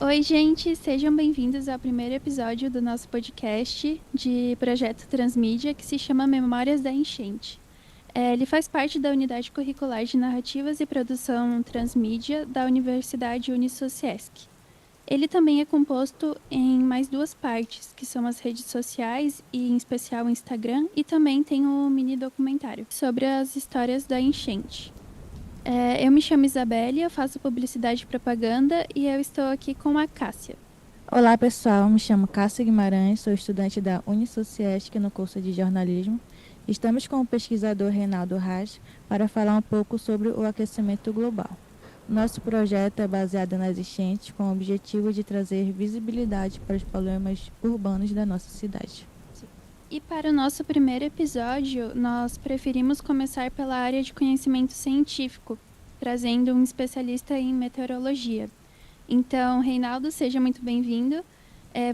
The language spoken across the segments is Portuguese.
Oi, gente, sejam bem-vindos ao primeiro episódio do nosso podcast de projeto Transmídia, que se chama Memórias da Enchente. Ele faz parte da unidade curricular de narrativas e produção transmídia da Universidade Unisociesc. Ele também é composto em mais duas partes, que são as redes sociais e, em especial, o Instagram, e também tem um mini documentário sobre as histórias da enchente. Eu me chamo Isabelle, faço publicidade e propaganda e eu estou aqui com a Cássia. Olá, pessoal. Me chamo Cássia Guimarães, sou estudante da Unisociesc no curso de jornalismo. Estamos com o pesquisador Reinaldo Reis para falar um pouco sobre o aquecimento global. Nosso projeto é baseado nas enchentes com o objetivo de trazer visibilidade para os problemas urbanos da nossa cidade. E para o nosso primeiro episódio, nós preferimos começar pela área de conhecimento científico, trazendo um especialista em meteorologia. Então, Reinaldo, seja muito bem-vindo.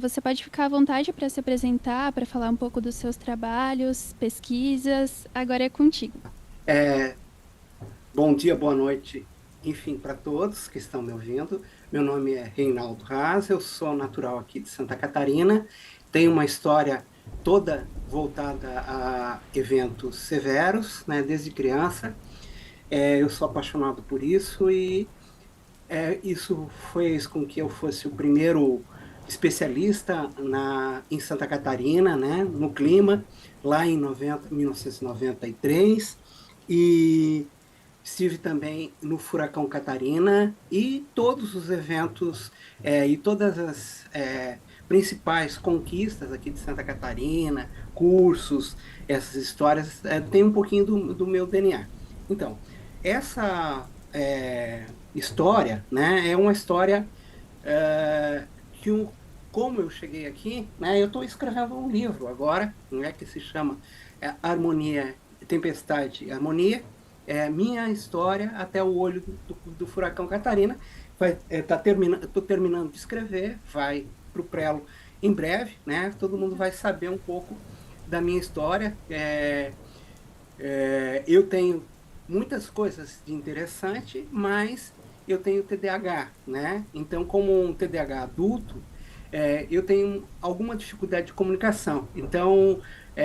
Você pode ficar à vontade para se apresentar, para falar um pouco dos seus trabalhos, pesquisas. Agora é contigo. Bom dia, boa noite, enfim, para todos que estão me ouvindo. Meu nome é Reinaldo Raz, eu sou natural aqui de Santa Catarina, tenho uma história toda voltada a eventos severos, né, desde criança. Eu sou apaixonado por isso e isso fez com que eu fosse o primeiro especialista em Santa Catarina, né, no clima, lá em 1993, e estive também no Furacão Catarina e todos os eventos e todas as principais conquistas aqui de Santa Catarina, cursos, essas histórias, tem um pouquinho do meu DNA. Então, essa história, né, é uma história que, como eu cheguei aqui, né, eu estou escrevendo um livro agora, né, que se chama Harmonia, Tempestade e Harmonia, minha história até o olho do furacão Catarina. Estou terminando de escrever, vai para o prelo em breve, né? Todo mundo vai saber um pouco da minha história. Eu tenho muitas coisas de interessante, mas eu tenho TDAH, né? Então, como um TDAH adulto, eu tenho alguma dificuldade de comunicação. Então,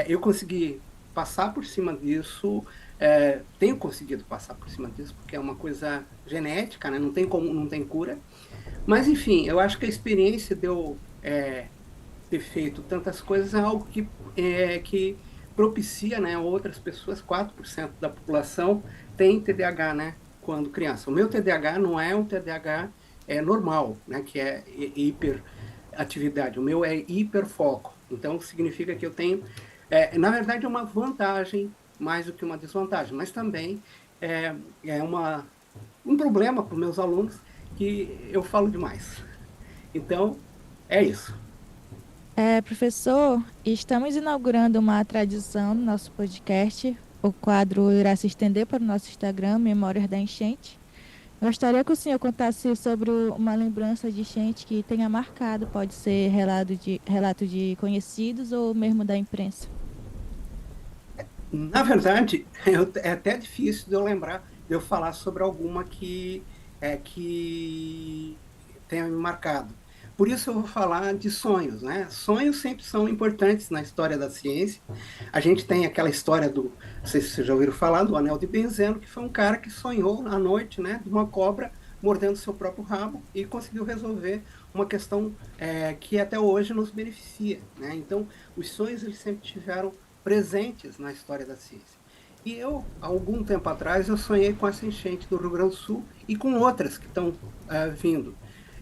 eu consegui passar por cima disso, tenho conseguido passar por cima disso, porque é uma coisa genética, né? Não tem cura. Mas, enfim, eu acho que a experiência de eu ter feito tantas coisas é algo que propicia, né, outras pessoas. 4% da população tem TDAH, né, quando criança. O meu TDAH não é um TDAH normal, né, que é hiperatividade. O meu é hiperfoco. Então, significa que eu tenho, na verdade, é uma vantagem mais do que uma desvantagem, mas também um problema para os meus alunos que eu falo demais. Então, é isso. Professor, estamos inaugurando uma tradição no nosso podcast. O quadro irá se estender para o nosso Instagram, Memórias da Enchente. Gostaria que o senhor contasse sobre uma lembrança de enchente que tenha marcado, pode ser relato de conhecidos ou mesmo da imprensa. Na verdade, é até difícil de eu lembrar, de eu falar sobre alguma que tenha me marcado. Por isso eu vou falar de sonhos, né? Sonhos sempre são importantes na história da ciência. A gente tem aquela história não sei se vocês já ouviram falar, do Anel de Benzeno, que foi um cara que sonhou à noite, né, de uma cobra mordendo seu próprio rabo e conseguiu resolver uma questão que até hoje nos beneficia, né? Então, os sonhos eles sempre tiveram presentes na história da ciência. E eu, há algum tempo atrás, eu sonhei com essa enchente do Rio Grande do Sul e com outras que estão vindo.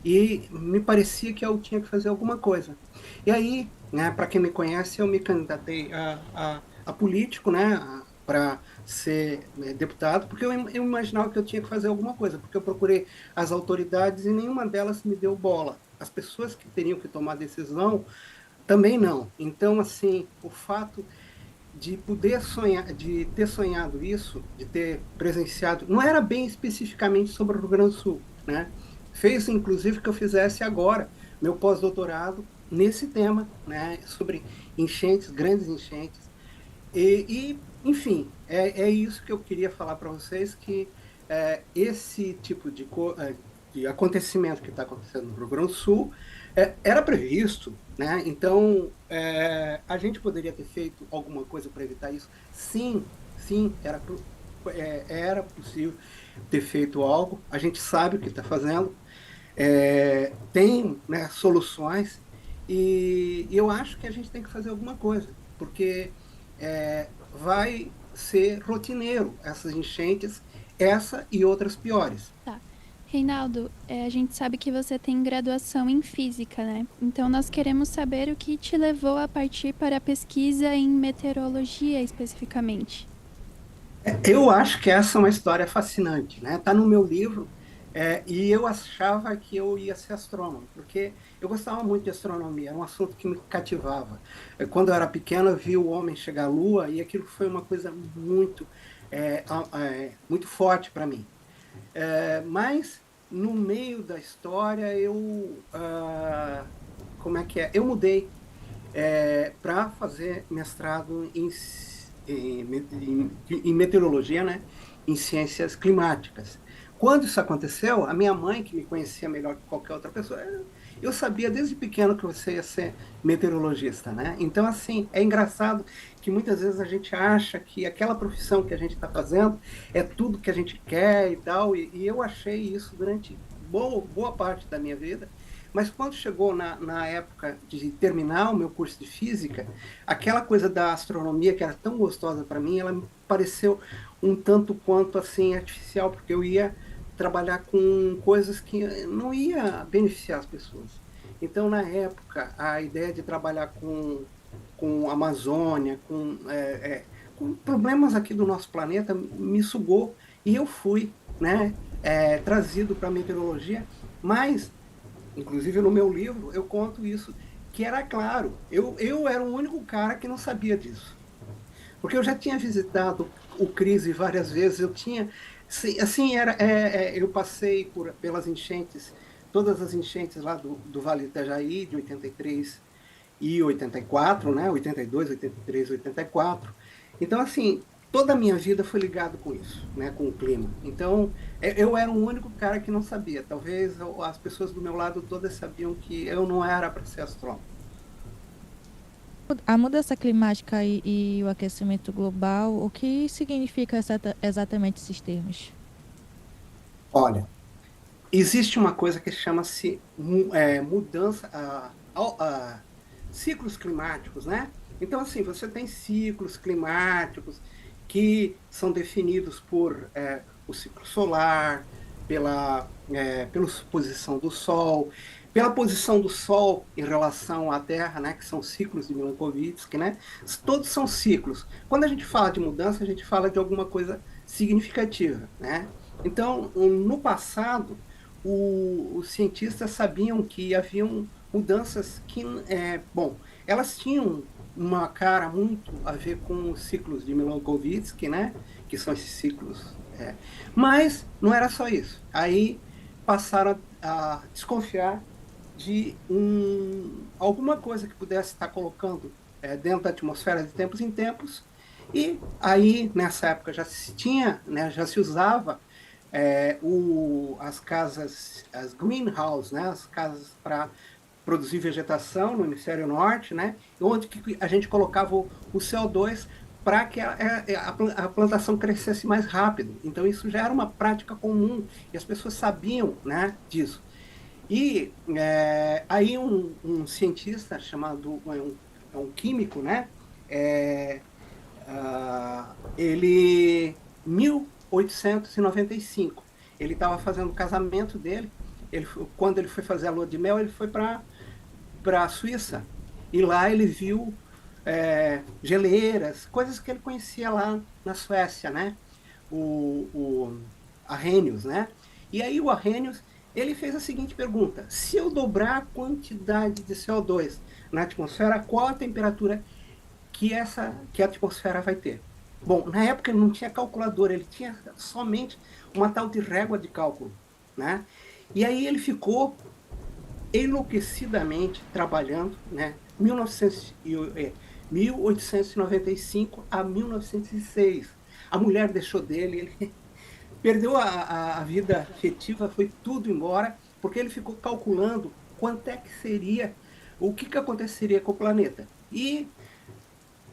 E me parecia que eu tinha que fazer alguma coisa. E aí, né, para quem me conhece, eu me candidatei a político, né, para ser deputado, porque eu imaginava que eu tinha que fazer alguma coisa, porque eu procurei as autoridades e nenhuma delas me deu bola. As pessoas que teriam que tomar decisão também não. Então, assim, o fato de poder sonhar, de ter sonhado isso, de ter presenciado, não era bem especificamente sobre o Rio Grande do Sul, né? Fez, inclusive, que eu fizesse agora meu pós-doutorado nesse tema, né? Sobre enchentes, grandes enchentes. Enfim, é isso que eu queria falar para vocês, que esse tipo de acontecimento que está acontecendo no Rio Grande do Sul, era previsto, né? Então, a gente poderia ter feito alguma coisa para evitar isso? Sim, sim, era possível ter feito algo. A gente sabe o que está fazendo, tem, né, soluções, e eu acho que a gente tem que fazer alguma coisa, porque vai ser rotineiro essas enchentes, essa e outras piores. Tá. Reinaldo, a gente sabe que você tem graduação em física, né? Então nós queremos saber o que te levou a partir para a pesquisa em meteorologia especificamente. Eu acho que essa é uma história fascinante, né? Está no meu livro, e eu achava que eu ia ser astrônomo, porque eu gostava muito de astronomia, era um assunto que me cativava. Quando eu era pequeno, eu vi o homem chegar à Lua, e aquilo foi uma coisa muito forte para mim. Mas, no meio da história, como é que é? Eu mudei para fazer mestrado em meteorologia, né? Em ciências climáticas. Quando isso aconteceu, a minha mãe, que me conhecia melhor que qualquer outra pessoa, eu sabia desde pequeno que você ia ser meteorologista, né? Então, assim, é engraçado que muitas vezes a gente acha que aquela profissão que a gente está fazendo é tudo que a gente quer e tal, e eu achei isso durante boa parte da minha vida. Mas quando chegou na época de terminar o meu curso de física, aquela coisa da astronomia que era tão gostosa para mim, ela me pareceu um tanto quanto assim artificial, porque eu ia trabalhar com coisas que não ia beneficiar as pessoas. Então, na época, a ideia de trabalhar com Amazônia, com problemas aqui do nosso planeta, me sugou, e eu fui, né, trazido para a meteorologia, mas inclusive no meu livro eu conto isso, que era claro, eu era o único cara que não sabia disso. Porque eu já tinha visitado o CRISE várias vezes, eu tinha, assim, eu passei pelas enchentes, todas as enchentes lá do Vale do Itajaí, de 83 e 84, né? 82, 83, 84. Então, assim, toda a minha vida foi ligado com isso, né? Com o clima. Então, eu era o único cara que não sabia. Talvez as pessoas do meu lado todas sabiam que eu não era para ser astrônomo. A mudança climática e o aquecimento global, o que significa exatamente esses termos? Olha, existe uma coisa que chama-se mudança, ciclos climáticos, né? Então, assim, você tem ciclos climáticos que são definidos por o ciclo solar, pela posição do Sol, pela posição do Sol em relação à Terra, né? Que são ciclos de Milankovitch, né? Todos são ciclos. Quando a gente fala de mudança, a gente fala de alguma coisa significativa, né? Então, no passado, os cientistas sabiam que haviam mudanças que, bom, elas tinham uma cara muito a ver com os ciclos de Milankovitch, né, que são esses ciclos. Mas não era só isso. Aí passaram a desconfiar de alguma coisa que pudesse estar colocando dentro da atmosfera de tempos em tempos. E aí, nessa época, já se tinha, né, já se usava as casas, as greenhouse, né, as casas para produzir vegetação no hemisfério norte, né, onde que a gente colocava o CO2 para que a plantação crescesse mais rápido. Então isso já era uma prática comum e as pessoas sabiam, né, disso. E aí um cientista chamado, um químico, né, ele 1895. Ele estava fazendo o casamento dele. Quando ele foi fazer a lua de mel, ele foi para a Suíça. E lá ele viu geleiras, coisas que ele conhecia lá na Suécia, né? O Arrhenius, né? E aí o Arrhenius, ele fez a seguinte pergunta: se eu dobrar a quantidade de CO2 na atmosfera, qual a temperatura que a atmosfera vai ter? Bom, na época ele não tinha calculadora, ele tinha somente uma tal de régua de cálculo, né? E aí ele ficou enlouquecidamente trabalhando, né? 1895 a 1906. A mulher deixou dele, ele perdeu a vida afetiva, foi tudo embora, porque ele ficou calculando quanto é que seria, o que aconteceria com o planeta. E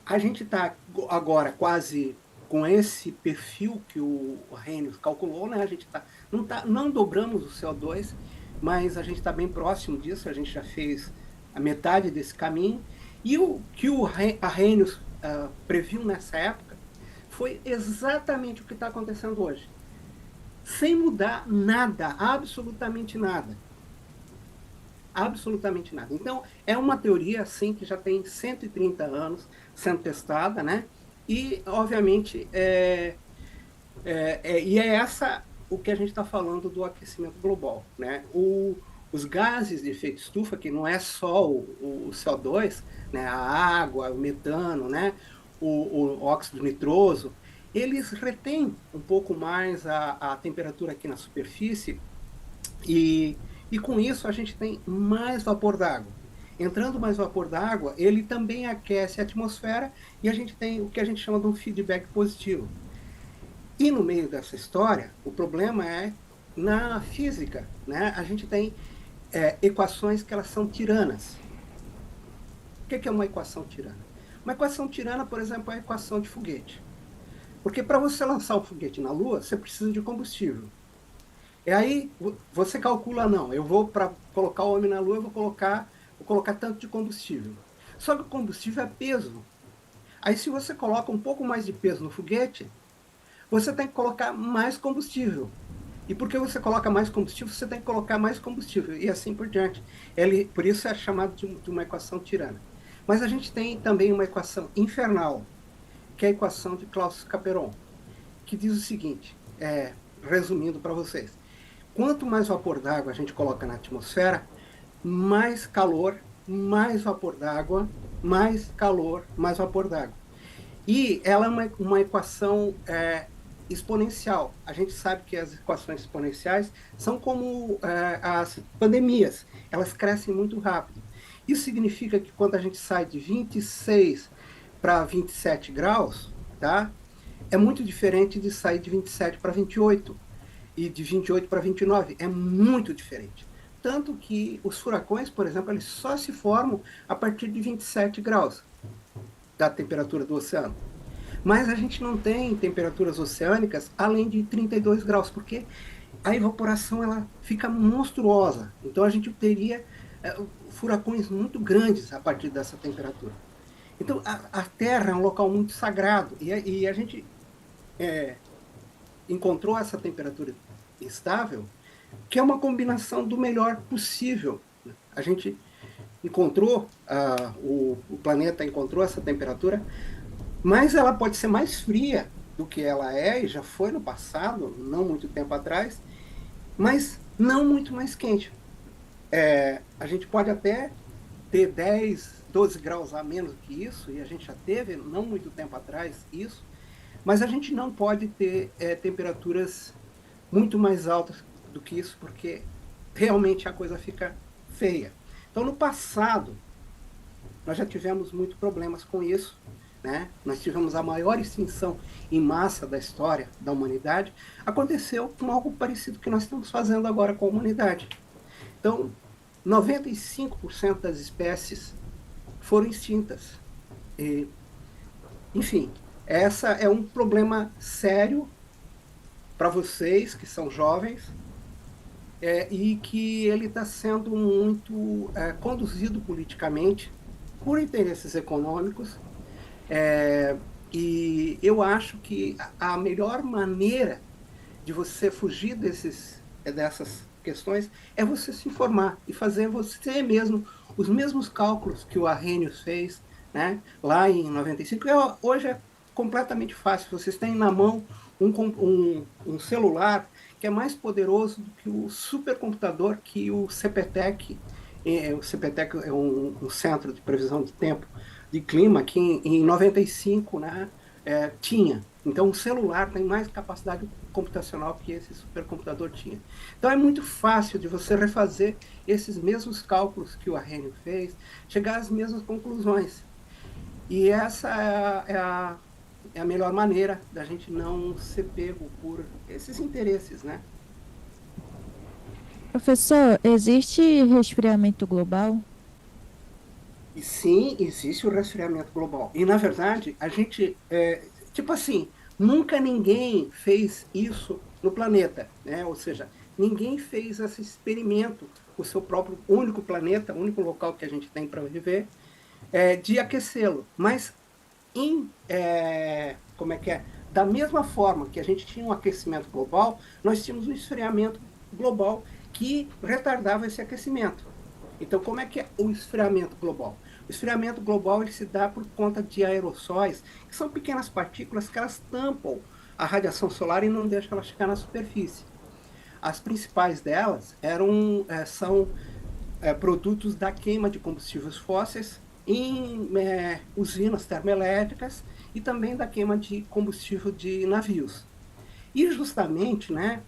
a gente está agora quase com esse perfil que o Arrhenius calculou, né? A gente não dobramos o CO2, mas a gente está bem próximo disso, a gente já fez a metade desse caminho. E o que o Arrhenius previu nessa época foi exatamente o que está acontecendo hoje. Sem mudar nada, absolutamente nada. Absolutamente nada. Então, é uma teoria, assim, que já tem 130 anos sendo testada, né? E, obviamente, e é essa o que a gente está falando do aquecimento global, né? Os gases de efeito estufa, que não é só o CO2, né? A água, o metano, né? O óxido nitroso, eles retêm um pouco mais a temperatura aqui na superfície e com isso a gente tem mais vapor d'água. Entrando mais vapor d'água, ele também aquece a atmosfera e a gente tem o que a gente chama de um feedback positivo. E no meio dessa história, o problema é na física, né? A gente tem equações que elas são tiranas. O que é uma equação tirana? Uma equação tirana, por exemplo, é a equação de foguete. Porque para você lançar um foguete na Lua, você precisa de combustível. E aí você calcula, não, eu vou, para colocar o homem na Lua, eu vou colocar tanto de combustível. Só que o combustível é peso. Aí se você coloca um pouco mais de peso no foguete, você tem que colocar mais combustível. E porque você coloca mais combustível, você tem que colocar mais combustível, e assim por diante. Por isso é chamado de uma equação tirana. Mas a gente tem também uma equação infernal, que é a equação de Clausius-Capperon, que diz o seguinte, resumindo para vocês, quanto mais vapor d'água a gente coloca na atmosfera, mais calor, mais vapor d'água, mais calor, mais vapor d'água. E ela é uma equação exponencial. A gente sabe que as equações exponenciais são como as pandemias, elas crescem muito rápido. Isso significa que quando a gente sai de 26 para 27 graus, tá? É muito diferente de sair de 27 para 28 e de 28 para 29. É muito diferente. Tanto que os furacões, por exemplo, eles só se formam a partir de 27 graus da temperatura do oceano. Mas a gente não tem temperaturas oceânicas além de 32 graus, porque a evaporação ela fica monstruosa. Então a gente teria furacões muito grandes a partir dessa temperatura. Então a Terra é um local muito sagrado e a gente encontrou essa temperatura estável, que é uma combinação do melhor possível. A gente encontrou, o planeta encontrou essa temperatura, mas ela pode ser mais fria do que ela é, e já foi no passado, não muito tempo atrás, mas não muito mais quente. A gente pode até ter 10, 12 graus a menos que isso, e a gente já teve, não muito tempo atrás, isso, mas a gente não pode ter temperaturas muito mais altas do que isso, porque realmente a coisa fica feia. Então, no passado, nós já tivemos muitos problemas com isso, né? Nós tivemos a maior extinção em massa da história da humanidade. Aconteceu com algo parecido que nós estamos fazendo agora com a humanidade. Então, 95% das espécies foram extintas. Enfim, essa é um problema sério para vocês que são jovens, e que ele está sendo muito conduzido politicamente por interesses econômicos, e eu acho que a melhor maneira de você fugir dessas questões é você se informar e fazer você mesmo os mesmos cálculos que o Arrhenius fez, né, lá em 95. Hoje é completamente fácil, vocês têm na mão um celular que é mais poderoso do que o supercomputador que o CPTEC, o CPTEC é um centro de previsão de tempo de clima que em 95, né, tinha. Então, o celular tem mais capacidade computacional que esse supercomputador tinha. Então, é muito fácil de você refazer esses mesmos cálculos que o Arrhenius fez, chegar às mesmas conclusões. E essa é a melhor maneira da gente não ser pego por esses interesses, né? Professor, existe resfriamento global? E sim, existe o resfriamento global. E, na verdade, a gente, tipo assim, nunca ninguém fez isso no planeta, né? Ou seja, ninguém fez esse experimento, o seu próprio único planeta, o único local que a gente tem para viver, de aquecê-lo. Mas, como é que é? Da mesma forma que a gente tinha um aquecimento global, nós tínhamos um esfriamento global que retardava esse aquecimento. Então, como é que é o esfriamento global? O esfriamento global ele se dá por conta de aerossóis, que são pequenas partículas que elas tampam a radiação solar e não deixam ela chegar na superfície. As principais delas são produtos da queima de combustíveis fósseis em usinas termoelétricas e também da queima de combustível de navios. E justamente, né,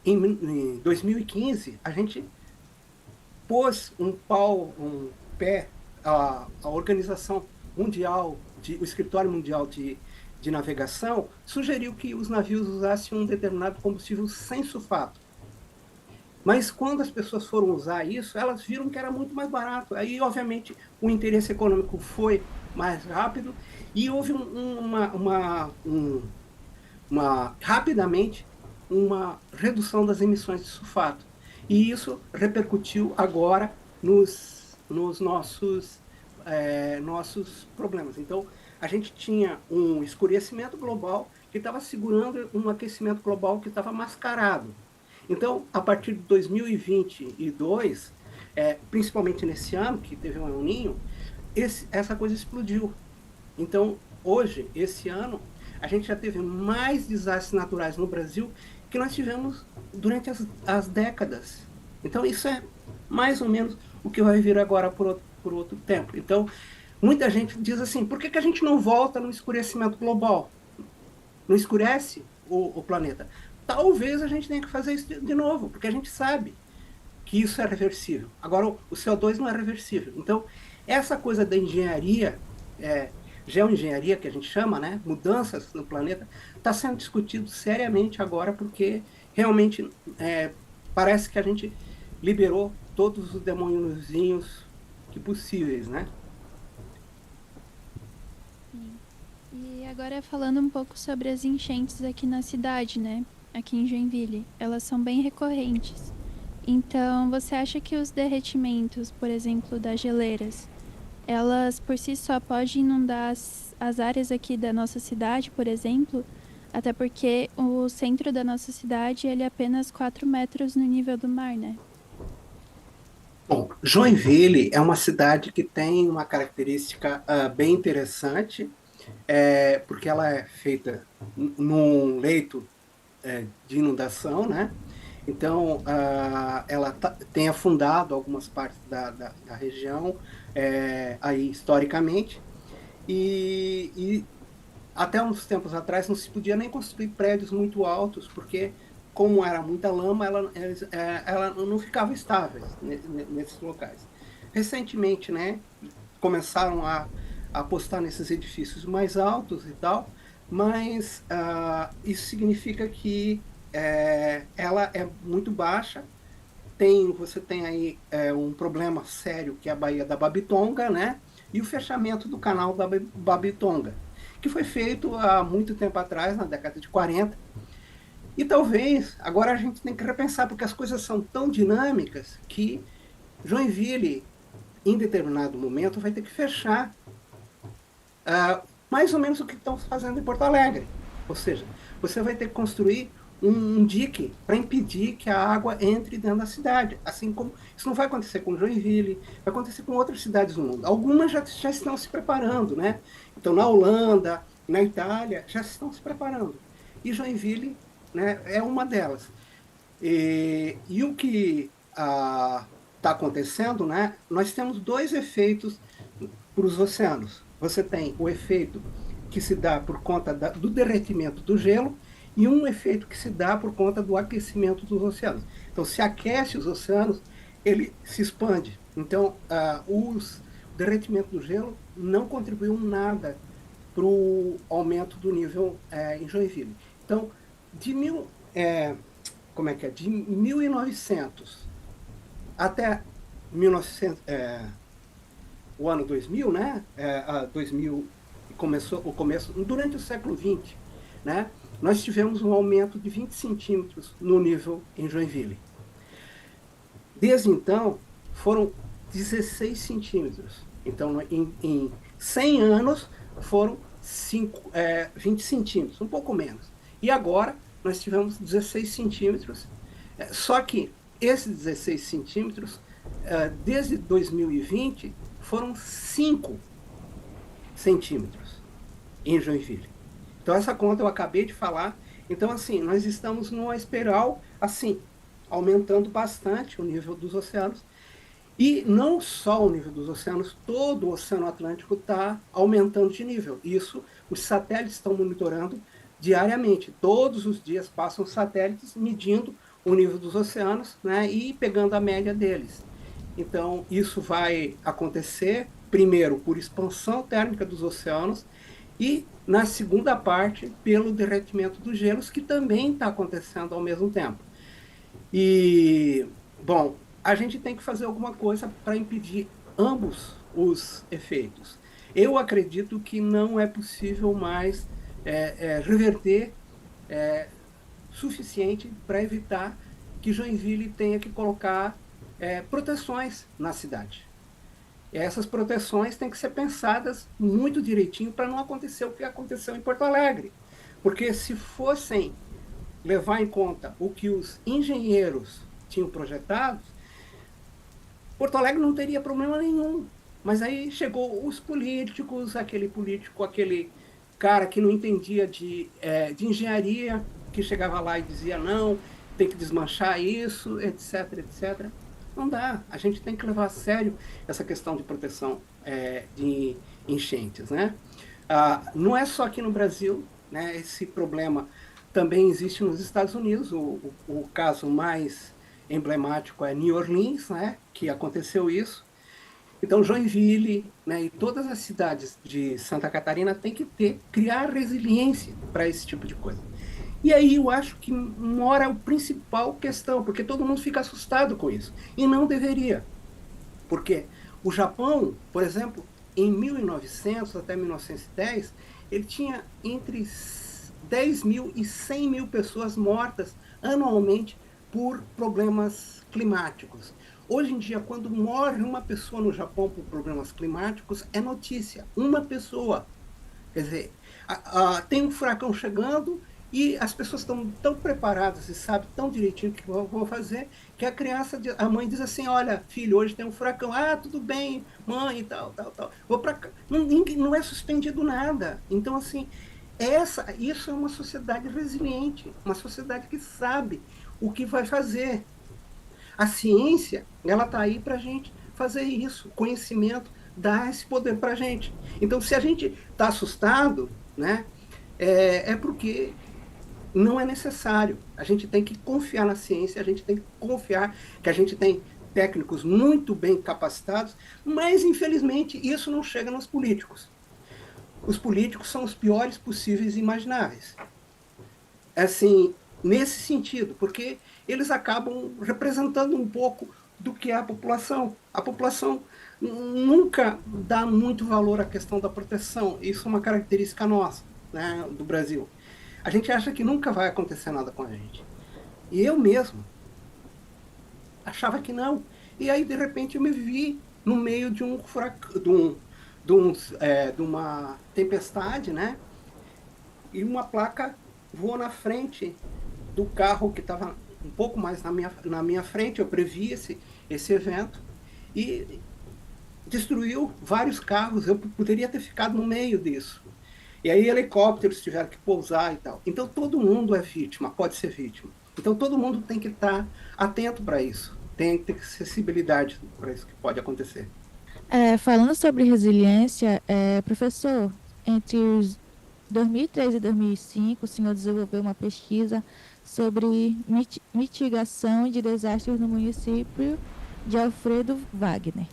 em 2015, a gente pôs um pé, a Organização Mundial, o Escritório Mundial de Navegação, sugeriu que os navios usassem um determinado combustível sem sulfato. Mas quando as pessoas foram usar isso, elas viram que era muito mais barato. Aí, obviamente, o interesse econômico foi mais rápido e houve rapidamente uma redução das emissões de sulfato. E isso repercutiu agora nos nossos problemas. Então, a gente tinha um escurecimento global que estava segurando um aquecimento global que estava mascarado. Então, a partir de 2022, principalmente nesse ano, que teve um El Niño, essa coisa explodiu. Então, hoje, esse ano, a gente já teve mais desastres naturais no Brasil que nós tivemos durante as décadas. Então, isso é mais ou menos o que vai vir agora por outro tempo. Então, muita gente diz assim, por que a gente não volta no escurecimento global? Não escurece o planeta? Talvez a gente tenha que fazer isso de novo, porque a gente sabe que isso é reversível. Agora, o CO2 não é reversível. Então, essa coisa da engenharia, geoengenharia, que a gente chama, né, mudanças no planeta, está sendo discutido seriamente agora, porque realmente parece que a gente liberou todos os demôniozinhos que possíveis, né? Sim. E agora falando um pouco sobre as enchentes aqui na cidade, né? Aqui em Joinville. Elas são bem recorrentes. Então, você acha que os derretimentos, por exemplo, das geleiras, elas por si só podem inundar as áreas aqui da nossa cidade, por exemplo? Até porque o centro da nossa cidade ele é apenas 4 metros no nível do mar, né? Bom, Joinville é uma cidade que tem uma característica bem interessante, porque ela é feita num leito de inundação, né? Então, ela tem afundado algumas partes da região aí historicamente, e até uns tempos atrás não se podia nem construir prédios muito altos, porque como era muita lama, ela não ficava estável nesses locais. Recentemente, né, começaram a apostar nesses edifícios mais altos e tal, mas isso significa que ela é muito baixa. Você tem aí um problema sério, que é a Baía da Babitonga, né, e o fechamento do canal da Babitonga, que foi feito há muito tempo atrás, na década de 40. E talvez agora a gente tem que repensar, porque as coisas são tão dinâmicas que Joinville, em determinado momento, vai ter que fechar mais ou menos o que estão fazendo em Porto Alegre. Ou seja, você vai ter que construir um dique para impedir que a água entre dentro da cidade. Assim como isso não vai acontecer com Joinville, vai acontecer com outras cidades do mundo. Algumas já estão se preparando, né? Então, na Holanda, na Itália, já estão se preparando. E Joinville, né, é uma delas. E o que está acontecendo, né? Nós temos dois efeitos para os oceanos. Você tem o efeito que se dá por conta do derretimento do gelo e um efeito que se dá por conta do aquecimento dos oceanos. Então, se aquece os oceanos, ele se expande. Então, o derretimento do gelo não contribuiu nada para o aumento do nível em Joinville. Então, de 1900 até 1900, o ano 2000, né? 2000 durante o século XX, né? Nós tivemos um aumento de 20 centímetros no nível em Joinville. Desde então, foram 16 centímetros. Então, em 100 anos, foram 20 centímetros, um pouco menos. E agora, nós tivemos 16 centímetros. Só que esses 16 centímetros, desde 2020, foram 5 centímetros em Joinville. Então, essa conta eu acabei de falar. Então, assim, nós estamos numa espiral, assim, aumentando bastante o nível dos oceanos. E não só o nível dos oceanos, todo o Oceano Atlântico está aumentando de nível. Isso os satélites estão monitorando diariamente. Todos os dias passam satélites medindo o nível dos oceanos, né, e pegando a média deles. Então, isso vai acontecer, primeiro, por expansão térmica dos oceanos, e, na segunda parte, pelo derretimento dos gelos, que também está acontecendo ao mesmo tempo. E, bom, a gente tem que fazer alguma coisa para impedir ambos os efeitos. Eu acredito que não é possível mais reverter suficiente para evitar que Joinville tenha que colocar proteções na cidade. E essas proteções têm que ser pensadas muito direitinho para não acontecer o que aconteceu em Porto Alegre. Porque se fossem levar em conta o que os engenheiros tinham projetado, Porto Alegre não teria problema nenhum. Mas aí chegou os políticos, aquele cara que não entendia de engenharia, que chegava lá e dizia não, tem que desmanchar isso, etc, etc. Não dá. A gente tem que levar a sério essa questão de proteção de enchentes, né? Não é só aqui no Brasil, né? Esse problema também existe nos Estados Unidos. O caso mais emblemático é New Orleans, né? Que aconteceu isso. Então, Joinville, né, e todas as cidades de Santa Catarina têm que criar resiliência para esse tipo de coisa. E aí eu acho que mora a principal questão, porque todo mundo fica assustado com isso. E não deveria. Porque o Japão, por exemplo, em 1900 até 1910, ele tinha entre 10 mil e 100 mil pessoas mortas anualmente por problemas climáticos. Hoje em dia, quando morre uma pessoa no Japão por problemas climáticos, é notícia. Uma pessoa. Quer dizer, tem um furacão chegando e as pessoas estão tão preparadas e sabem tão direitinho o que vão fazer, que a mãe diz assim, olha, filho, hoje tem um furacão. Ah, tudo bem, mãe, e tal. Vou para cá. Não é suspendido nada. Então, assim, isso é uma sociedade resiliente, uma sociedade que sabe o que vai fazer. A ciência, ela está aí para a gente fazer isso. O conhecimento dá esse poder para a gente. Então, se a gente está assustado, né, é porque não é necessário. A gente tem que confiar na ciência, a gente tem que confiar que a gente tem técnicos muito bem capacitados, mas, infelizmente, isso não chega nos políticos. Os políticos são os piores possíveis e imagináveis. Assim, nesse sentido, porque eles acabam representando um pouco do que é a população. A população nunca dá muito valor à questão da proteção. Isso é uma característica nossa, né, do Brasil. A gente acha que nunca vai acontecer nada com a gente. E eu mesmo achava que não. E aí, de repente, eu me vi no meio de um furacão, de uma tempestade, né? E uma placa voou na frente do carro que estava um pouco mais na minha frente. Eu previ esse evento e destruiu vários carros. Eu poderia ter ficado no meio disso. E aí helicópteros tiveram que pousar e tal. Então todo mundo é vítima, pode ser vítima. Então todo mundo tem que estar atento para isso. Tem que ter sensibilidade para isso que pode acontecer. Falando sobre resiliência, professor, entre os 2003 e 2005, o senhor desenvolveu uma pesquisa sobre mitigação de desastres no município de Alfredo Wagner.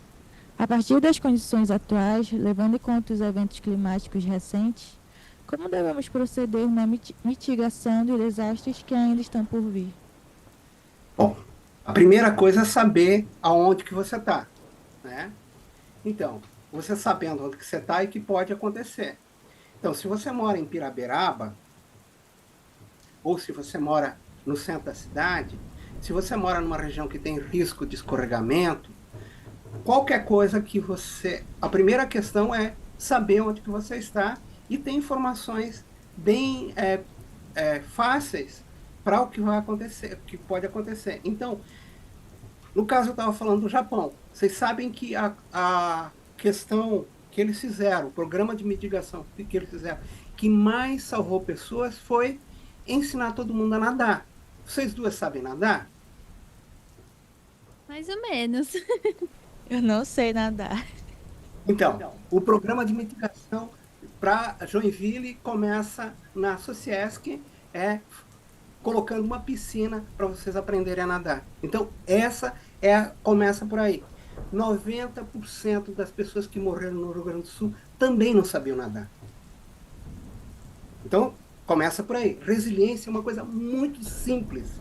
A partir das condições atuais, levando em conta os eventos climáticos recentes, como devemos proceder na mitigação de desastres que ainda estão por vir? Bom, a primeira coisa é saber aonde que você está, né? Então, você sabendo onde que você está e que pode acontecer. Então, se você mora em Piraberaba, ou se você mora no centro da cidade, se você mora numa região que tem risco de escorregamento, qualquer coisa que você... A primeira questão é saber onde que você está e ter informações bem fáceis para o que vai acontecer, o que pode acontecer. Então, no caso eu estava falando do Japão. Vocês sabem que a questão que eles fizeram, o programa de mitigação que eles fizeram, que mais salvou pessoas foi ensinar todo mundo a nadar. Vocês duas sabem nadar? Mais ou menos. Eu não sei nadar. Então, o programa de mitigação para Joinville começa na Sociesc, colocando uma piscina para vocês aprenderem a nadar. Então, começa por aí. 90% das pessoas que morreram no Rio Grande do Sul também não sabiam nadar. Então, começa por aí. Resiliência é uma coisa muito simples.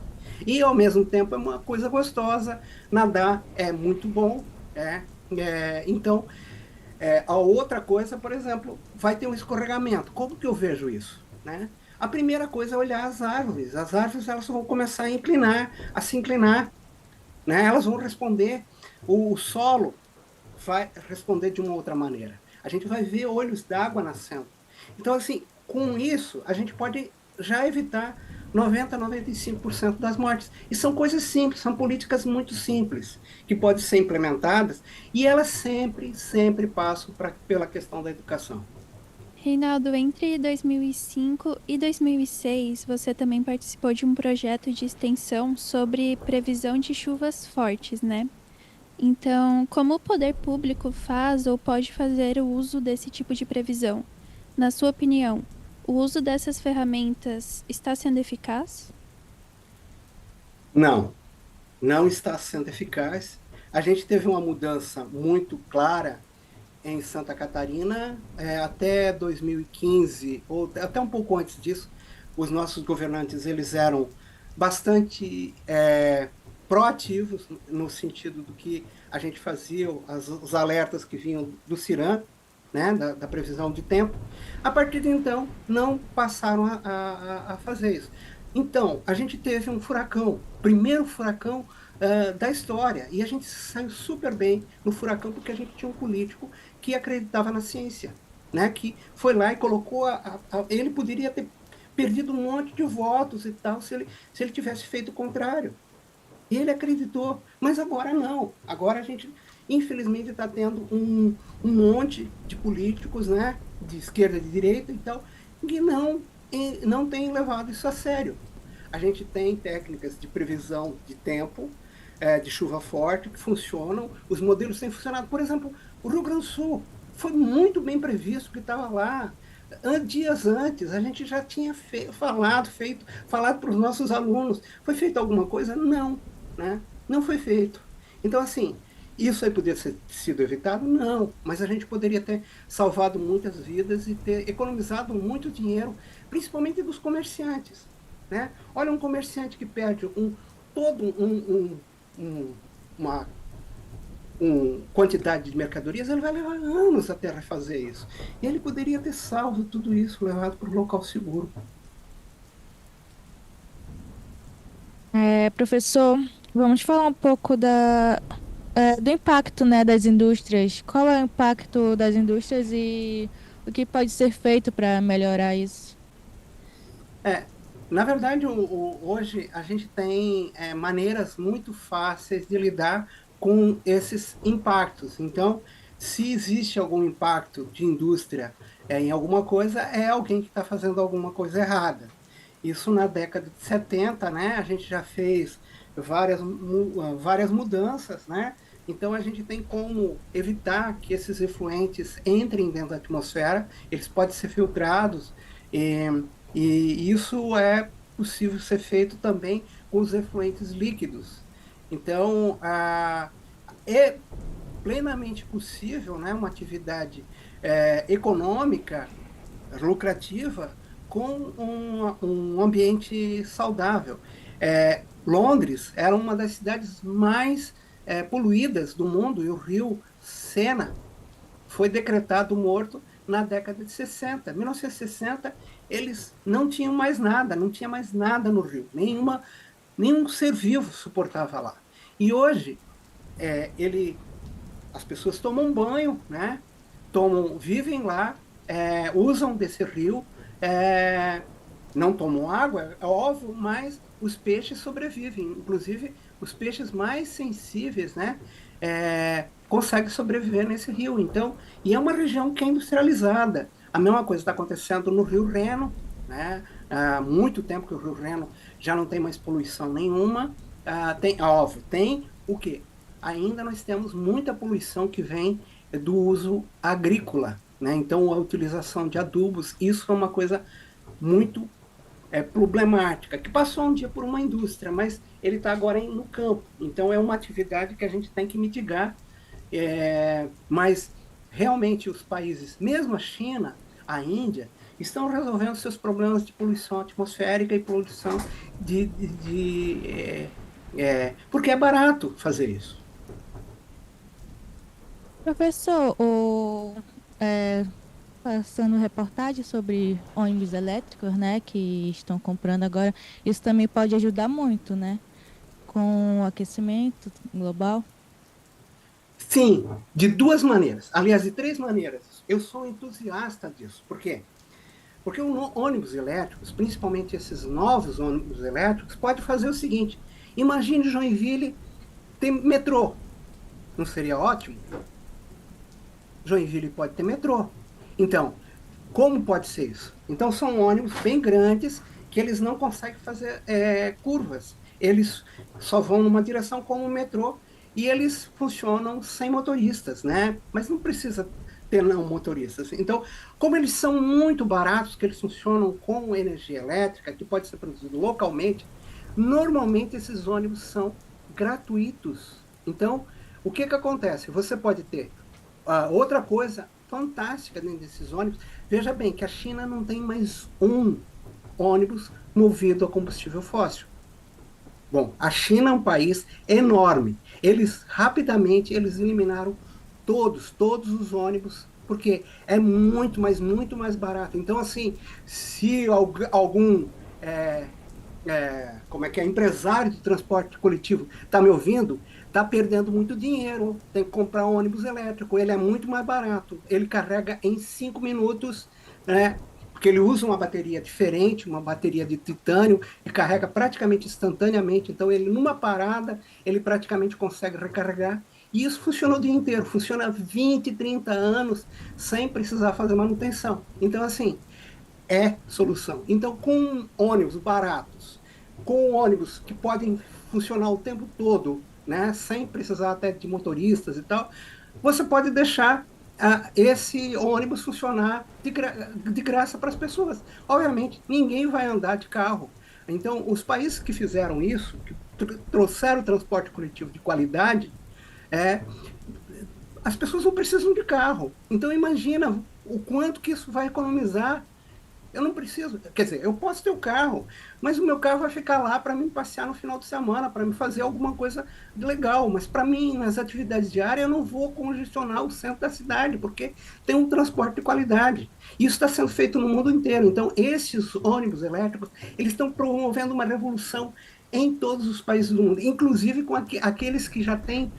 E, ao mesmo tempo, é uma coisa gostosa. Nadar é muito bom. Então, a outra coisa, por exemplo, vai ter um escorregamento. Como que eu vejo isso? Né? A primeira coisa é olhar as árvores. As árvores elas vão começar a se inclinar. Né? Elas vão responder. O solo vai responder de uma outra maneira. A gente vai ver olhos d'água nascendo. Então, assim, com isso, a gente pode já evitar 95% das mortes. E são coisas simples, são políticas muito simples, que podem ser implementadas, e elas sempre passam pela questão da educação. Reinaldo, entre 2005 e 2006, você também participou de um projeto de extensão sobre previsão de chuvas fortes, né? Então, como o poder público faz ou pode fazer o uso desse tipo de previsão? Na sua opinião, o uso dessas ferramentas está sendo eficaz? Não está sendo eficaz. A gente teve uma mudança muito clara em Santa Catarina, até 2015, ou até um pouco antes disso, os nossos governantes eles eram bastante proativos no sentido do que a gente fazia, os alertas que vinham do CIRAM, né, da previsão de tempo. A partir de então, não passaram a fazer isso. Então, a gente teve um furacão, primeiro furacão da história, e a gente saiu super bem no furacão porque a gente tinha um político que acreditava na ciência, né, que foi lá e colocou, ele poderia ter perdido um monte de votos e tal, se ele tivesse feito o contrário. Ele acreditou, mas agora não. Agora a gente, infelizmente, está tendo um monte de políticos, né, de esquerda e de direita e tal, que não têm levado isso a sério. A gente tem técnicas de previsão de tempo, de chuva forte, que funcionam, os modelos têm funcionado. Por exemplo, o Rio Grande do Sul foi muito bem previsto, que estava lá. Dias antes, a gente já tinha falado para os nossos alunos. Foi feito alguma coisa? Não, né? Não foi feito. Então, assim, isso aí poderia ter sido evitado? Não, mas a gente poderia ter salvado muitas vidas e ter economizado muito dinheiro, principalmente dos comerciantes, né? Olha, um comerciante que perde uma quantidade de mercadorias, ele vai levar anos até refazer isso. E ele poderia ter salvo tudo isso, levado para um local seguro. Professor, vamos falar um pouco do impacto, né, das indústrias. Qual é o impacto das indústrias e o que pode ser feito para melhorar isso? Na verdade, hoje a gente tem maneiras muito fáceis de lidar com esses impactos. Então, se existe algum impacto de indústria em alguma coisa, é alguém que está fazendo alguma coisa errada. Isso na década de 70, né? A gente já fez várias mudanças, né? Então, a gente tem como evitar que esses efluentes entrem dentro da atmosfera, eles podem ser filtrados, e isso é possível ser feito também com os efluentes líquidos. Então, plenamente possível, né, uma atividade econômica lucrativa com um ambiente saudável. Londres era uma das cidades mais poluídas do mundo, e o rio Sena foi decretado morto na década de 60. Em 1960, eles não tinham mais nada, não tinha mais nada no rio, nenhum ser vivo suportava lá. E hoje, as pessoas tomam banho, né? Vivem lá, usam desse rio, não tomam água, é óbvio, mas os peixes sobrevivem. Inclusive, os peixes mais sensíveis, né? Conseguem sobreviver nesse rio. Então, e é uma região que é industrializada. A mesma coisa está acontecendo no Rio Reno, né? Há muito tempo que o Rio Reno já não tem mais poluição nenhuma. Óbvio, tem o quê? Ainda nós temos muita poluição que vem do uso agrícola, né? Então, a utilização de adubos, isso é uma coisa muito problemática, que passou um dia por uma indústria, mas ele está agora no campo. Então, é uma atividade que a gente tem que mitigar. Mas, realmente, os países, mesmo a China, a Índia, estão resolvendo seus problemas de poluição atmosférica e poluição porque é barato fazer isso. Professor, passando reportagem sobre ônibus elétricos, né, que estão comprando agora, isso também pode ajudar muito, né, com o aquecimento global? Sim, de duas maneiras. Aliás, de três maneiras. Eu sou entusiasta disso. Por quê? Porque ônibus elétricos, principalmente esses novos ônibus elétricos, pode fazer o seguinte: imagine Joinville tem metrô. Não seria ótimo? Joinville pode ter metrô. Então, como pode ser isso? Então, são ônibus bem grandes que eles não conseguem fazer curvas. Eles só vão numa direção como o metrô e eles funcionam sem motoristas, né? Mas não precisa ter não motoristas. Então, como eles são muito baratos, que eles funcionam com energia elétrica, que pode ser produzido localmente, normalmente esses ônibus são gratuitos. Então, o que acontece? Você pode ter outra coisa fantástica dentro desses ônibus. Veja bem que a China não tem mais um ônibus movido a combustível fóssil. Bom, a China é um país enorme. Eles rapidamente eliminaram todos os ônibus, porque é muito, mas muito mais barato. Então, assim, se algum empresário de transporte coletivo está me ouvindo, está perdendo muito dinheiro, tem que comprar um ônibus elétrico, ele é muito mais barato, ele carrega em 5 minutos, né? Porque ele usa uma bateria diferente, uma bateria de titânio, e carrega praticamente instantaneamente, então ele numa parada, ele praticamente consegue recarregar, e isso funciona o dia inteiro, funciona 20, 30 anos, sem precisar fazer manutenção. Então, assim, é solução. Então, com ônibus baratos, com ônibus que podem funcionar o tempo todo, né, sem precisar até de motoristas e tal, você pode deixar esse ônibus funcionar de graça para as pessoas. Obviamente, ninguém vai andar de carro. Então, os países que fizeram isso, que trouxeram o transporte coletivo de qualidade, as pessoas não precisam de carro. Então, imagina o quanto que isso vai economizar. Eu não preciso, quer dizer, eu posso ter o carro, mas o meu carro vai ficar lá para mim passear no final de semana, para me fazer alguma coisa legal, mas para mim, nas atividades diárias, eu não vou congestionar o centro da cidade, porque tem um transporte de qualidade. Isso está sendo feito no mundo inteiro. Então, esses ônibus elétricos, eles estão promovendo uma revolução em todos os países do mundo, inclusive com aqueles que já têm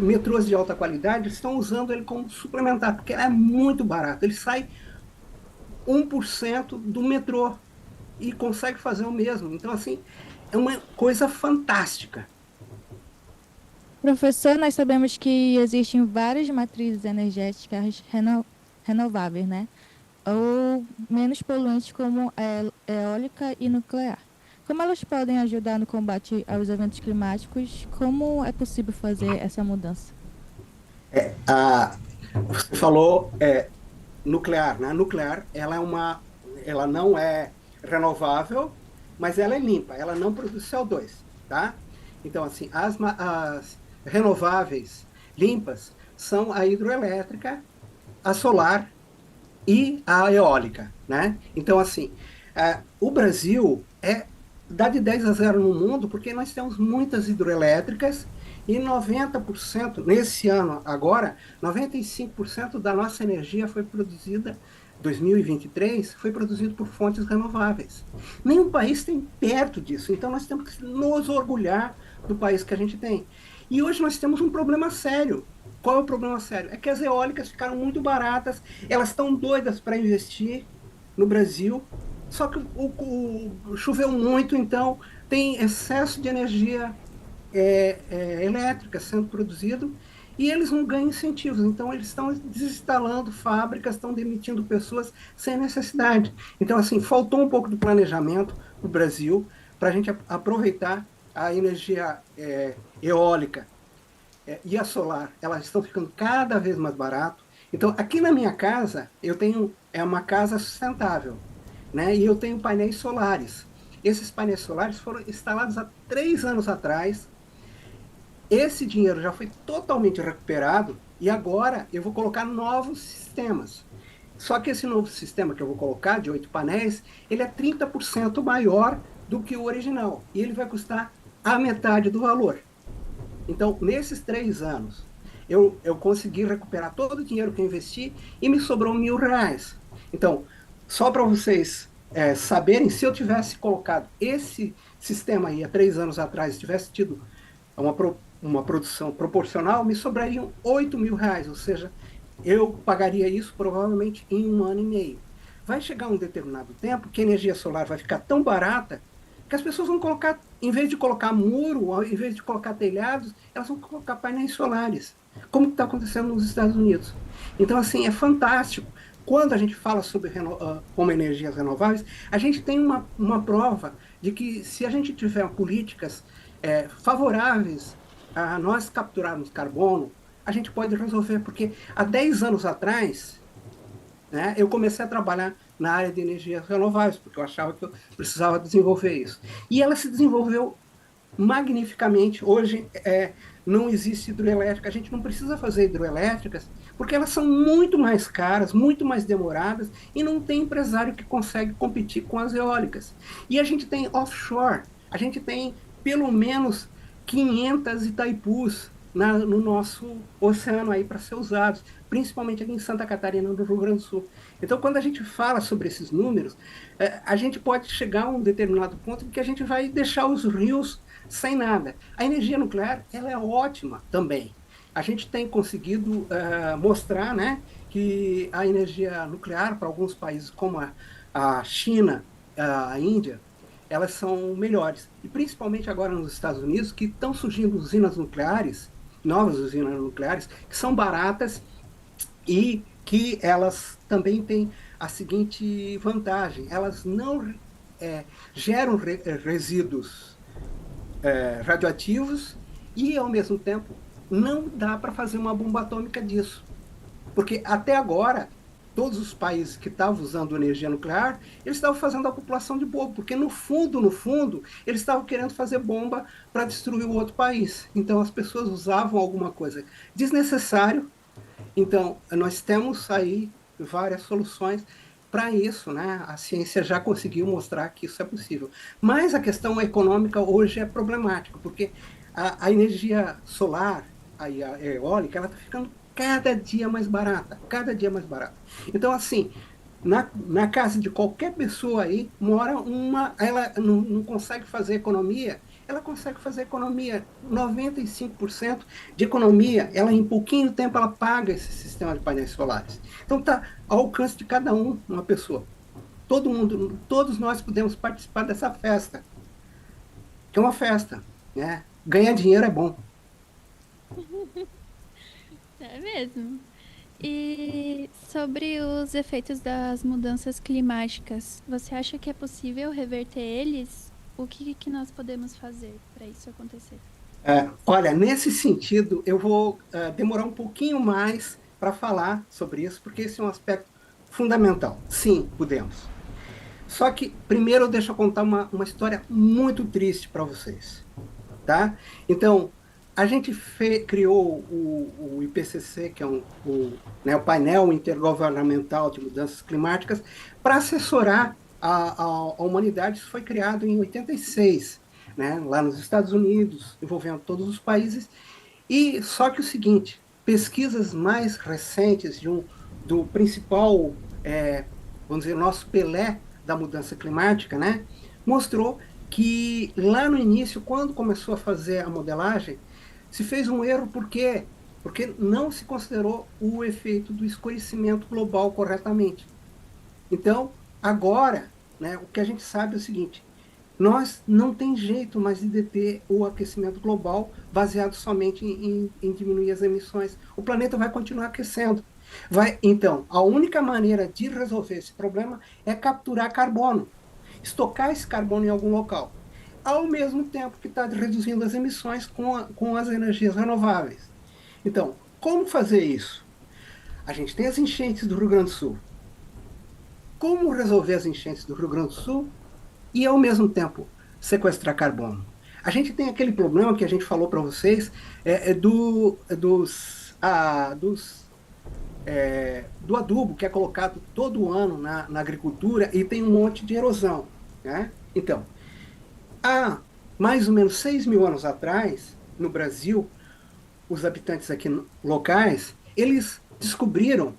metrôs de alta qualidade, estão usando ele como suplementar, porque ele é muito barato, ele sai 1% do metrô e consegue fazer o mesmo. Então, assim, é uma coisa fantástica. Professor, nós sabemos que existem várias matrizes energéticas renováveis, né? Ou menos poluentes como eólica e nuclear. Como elas podem ajudar no combate aos eventos climáticos? Como é possível fazer essa mudança? Você falou nuclear, né? Nuclear, ela não é renovável, mas ela é limpa, ela não produz CO2, tá? Então, assim, as renováveis limpas são a hidroelétrica, a solar e a eólica, né? Então, assim, o Brasil dá de 10-0 no mundo porque nós temos muitas hidroelétricas e 90%, nesse ano agora, 95% da nossa energia foi produzida, 2023, foi produzido por fontes renováveis. Nenhum país tem perto disso, então nós temos que nos orgulhar do país que a gente tem. E hoje nós temos um problema sério. Qual é o problema sério? É que as eólicas ficaram muito baratas, elas estão doidas para investir no Brasil, só que choveu muito, então tem excesso de energia elétrica sendo produzido e eles não ganham incentivos. Então, eles estão desinstalando fábricas, estão demitindo pessoas sem necessidade. Então, assim, faltou um pouco de planejamento no Brasil para a gente aproveitar a energia eólica e a solar. Elas estão ficando cada vez mais barato. Então, aqui na minha casa, eu tenho uma casa sustentável, né? E eu tenho painéis solares. Esses painéis solares foram instalados há 3 anos atrás. Esse dinheiro já foi totalmente recuperado e agora eu vou colocar novos sistemas. Só que esse novo sistema que eu vou colocar, de 8 painéis, ele é 30% maior do que o original. E ele vai custar a metade do valor. Então, nesses 3 anos, eu consegui recuperar todo o dinheiro que eu investi e me sobrou R$1.000. Então, só para vocês saberem, se eu tivesse colocado esse sistema aí há 3 anos atrás, tivesse tido uma produção proporcional, me sobrariam R$8.000, ou seja, eu pagaria isso provavelmente em 1 ano e meio. Vai chegar um determinado tempo que a energia solar vai ficar tão barata que as pessoas vão colocar, em vez de colocar muro, em vez de colocar telhados, elas vão colocar painéis solares, como está acontecendo nos Estados Unidos. Então, assim, é fantástico. Quando a gente fala sobre como energias renováveis, a gente tem uma prova de que se a gente tiver políticas favoráveis a nós capturarmos carbono, a gente pode resolver, porque há 10 anos atrás, né, eu comecei a trabalhar na área de energias renováveis, porque eu achava que eu precisava desenvolver isso. E ela se desenvolveu magnificamente. Hoje não existe hidroelétrica, a gente não precisa fazer hidroelétricas, porque elas são muito mais caras, muito mais demoradas, e não tem empresário que consegue competir com as eólicas. E a gente tem offshore, a gente tem pelo menos 500 Itaipus no nosso oceano aí para ser usados, principalmente aqui em Santa Catarina, no Rio Grande do Sul. Então, quando a gente fala sobre esses números, a gente pode chegar a um determinado ponto em que a gente vai deixar os rios sem nada. A energia nuclear, ela é ótima também. A gente tem conseguido mostrar, né, que a energia nuclear, para alguns países como a China, a Índia, elas são melhores. E principalmente agora nos Estados Unidos, que estão surgindo usinas nucleares, novas usinas nucleares, que são baratas e que elas também têm a seguinte vantagem: elas não geram resíduos radioativos e, ao mesmo tempo, não dá para fazer uma bomba atômica disso. Porque até agora, todos os países que estavam usando energia nuclear, eles estavam fazendo a população de bobo, porque no fundo, eles estavam querendo fazer bomba para destruir o outro país. Então as pessoas usavam alguma coisa desnecessário. Então nós temos aí várias soluções para isso, né? A ciência já conseguiu mostrar que isso é possível. Mas a questão econômica hoje é problemática, porque a energia solar, a eólica, ela está ficando cada dia mais barata, cada dia mais barata. Então, assim, na casa de qualquer pessoa aí, mora ela não consegue fazer economia, ela consegue fazer economia, 95% de economia, ela em pouquinho tempo ela paga esse sistema de painéis solares. Então está ao alcance de cada uma pessoa. Todo mundo, todos nós podemos participar dessa festa, que é uma festa, né? Ganhar dinheiro é bom. É mesmo. E sobre os efeitos das mudanças climáticas, você acha que é possível reverter eles? O que nós podemos fazer para isso acontecer? Olha, nesse sentido, eu vou demorar um pouquinho mais para falar sobre isso, porque esse é um aspecto fundamental. Sim, podemos. Só que, primeiro, deixa eu contar uma história muito triste para vocês. Tá? Então, A gente criou o IPCC, que é né, o painel intergovernamental de mudanças climáticas, para assessorar a humanidade. Isso foi criado em 86, né, lá nos Estados Unidos, envolvendo todos os países. E só que o seguinte, pesquisas mais recentes do principal, vamos dizer, nosso Pelé da mudança climática, né, mostrou que lá no início, quando começou a fazer a modelagem, se fez um erro. Por quê? Porque não se considerou o efeito do escurecimento global corretamente. Então, agora, né, o que a gente sabe é o seguinte: nós não tem jeito mais de deter o aquecimento global baseado somente em diminuir as emissões. O planeta vai continuar aquecendo. Então, a única maneira de resolver esse problema é capturar carbono, estocar esse carbono em algum local, ao mesmo tempo que está reduzindo as emissões com as energias renováveis. Então, como fazer isso? A gente tem as enchentes do Rio Grande do Sul. Como resolver as enchentes do Rio Grande do Sul e, ao mesmo tempo, sequestrar carbono? A gente tem aquele problema que a gente falou para vocês, do adubo que é colocado todo ano na agricultura e tem um monte de erosão, né? Então, há mais ou menos 6 mil anos atrás, no Brasil, os habitantes aqui locais, eles descobriram,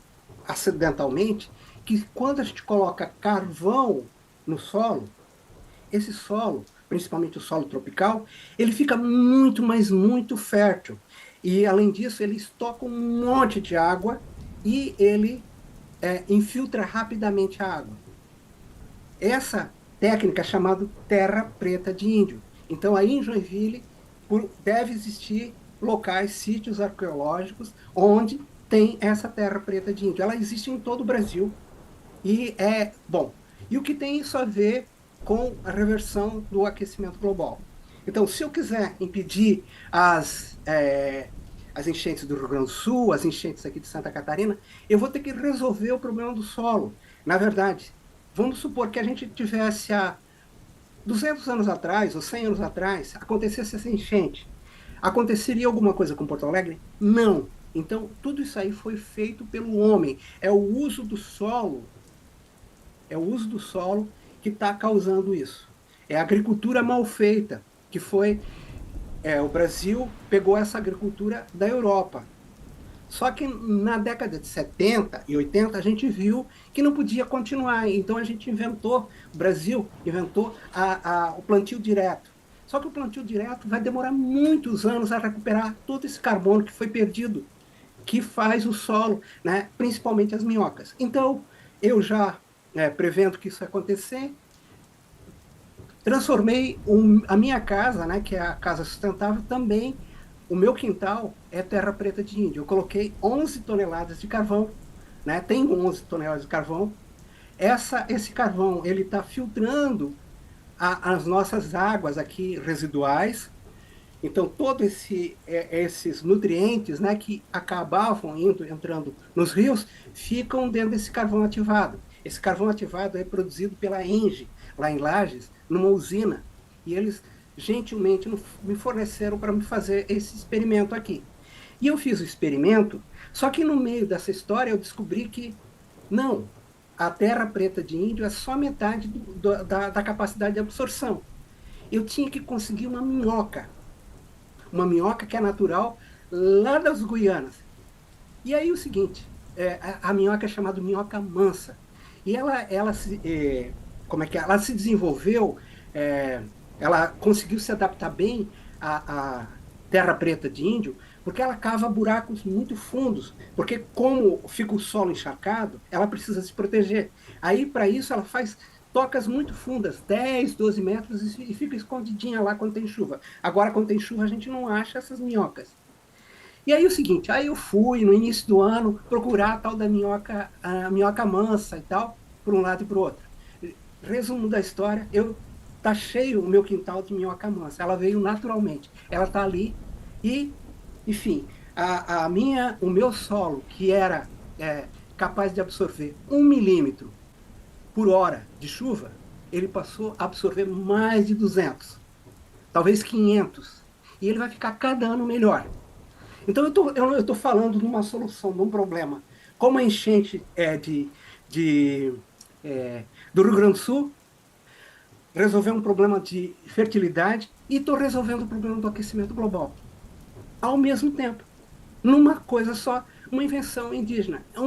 acidentalmente, que quando a gente coloca carvão no solo, esse solo, principalmente o solo tropical, ele fica muito, mas muito fértil. E, além disso, ele estoca um monte de água e ele infiltra rapidamente a água. Essa técnica é chamada terra preta de índio. Então, aí em Joinville, deve existir locais, sítios arqueológicos, onde tem essa terra preta de índio. Ela existe em todo o Brasil. E e o que tem isso a ver com a reversão do aquecimento global? Então, se eu quiser impedir as enchentes do Rio Grande do Sul, as enchentes aqui de Santa Catarina, eu vou ter que resolver o problema do solo. Na verdade, vamos supor que a gente tivesse há 200 anos atrás, ou 100 anos atrás, acontecesse essa enchente. Aconteceria alguma coisa com Porto Alegre? Não. Então, tudo isso aí foi feito pelo homem. É o uso do solo que está causando isso. É a agricultura mal feita, que foi... o Brasil pegou essa agricultura da Europa. Só que na década de 70 e 80 a gente viu que não podia continuar. Então a gente o Brasil inventou o plantio direto. Só que o plantio direto vai demorar muitos anos a recuperar todo esse carbono que foi perdido, que faz o solo, né, principalmente as minhocas. Então, eu já prevendo que isso ia acontecer, transformei a minha casa, né, que é a casa sustentável, também. O meu quintal é terra preta de índio. Eu coloquei 11 toneladas de carvão, né? Tem 11 toneladas de carvão. Esse carvão ele está filtrando as nossas águas aqui residuais. Então, todos esses nutrientes, né, que acabavam entrando nos rios, ficam dentro desse carvão ativado. Esse carvão ativado é produzido pela ENGIE, lá em Lages, numa usina. E eles gentilmente me forneceram para me fazer esse experimento aqui. E eu fiz o experimento, só que no meio dessa história eu descobri que não, a terra preta de índio é só metade da capacidade de absorção. Eu tinha que conseguir uma minhoca que é natural lá das Guianas. E aí o seguinte, a minhoca é chamada minhoca mansa. E ela se desenvolveu, ela conseguiu se adaptar bem à terra preta de índio, porque ela cava buracos muito fundos, porque como fica o solo encharcado, ela precisa se proteger. Aí, para isso, ela faz tocas muito fundas, 10, 12 metros, e fica escondidinha lá quando tem chuva. Agora, quando tem chuva, a gente não acha essas minhocas. E aí o seguinte, aí eu fui, no início do ano, procurar a tal da a minhoca mansa e tal, por um lado e por outro. Resumo da história, tá cheio o meu quintal de minhoca mansa. Ela veio naturalmente. Ela está ali e, enfim, o meu solo, que era capaz de absorver 1 milímetro por hora de chuva, ele passou a absorver mais de 200, talvez 500. e ele vai ficar cada ano melhor. Então, eu tô falando de uma solução, de um problema. Como a enchente de, é, do Rio Grande do Sul, resolver um problema de fertilidade e estou resolvendo o problema do aquecimento global. Ao mesmo tempo, numa coisa só, uma invenção indígena. É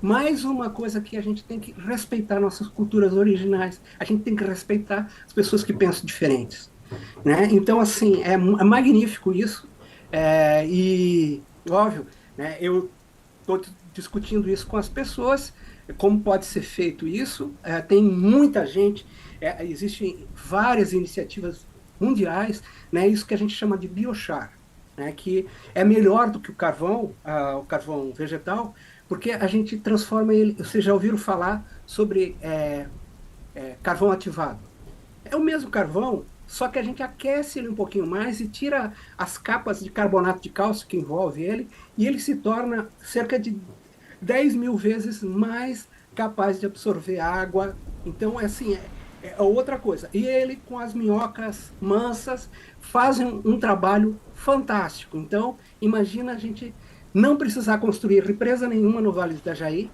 mais uma coisa que a gente tem que respeitar nossas culturas originais. A gente tem que respeitar as pessoas que pensam diferentes. Né? Então, assim, é magnífico isso. E, óbvio, né, eu estou discutindo isso com as pessoas, como pode ser feito isso. Tem muita gente, existem várias iniciativas mundiais, né, isso que a gente chama de biochar, né, que é melhor do que o carvão vegetal, porque a gente transforma ele. Vocês já ouviram falar sobre carvão ativado? É o mesmo carvão, só que a gente aquece ele um pouquinho mais e tira as capas de carbonato de cálcio que envolve ele, e ele se torna cerca de 10 mil vezes mais capaz de absorver água. Então, assim, é outra coisa. E ele, com as minhocas mansas, fazem um trabalho fantástico. Então, imagina a gente não precisar construir represa nenhuma no Vale do Itajaí,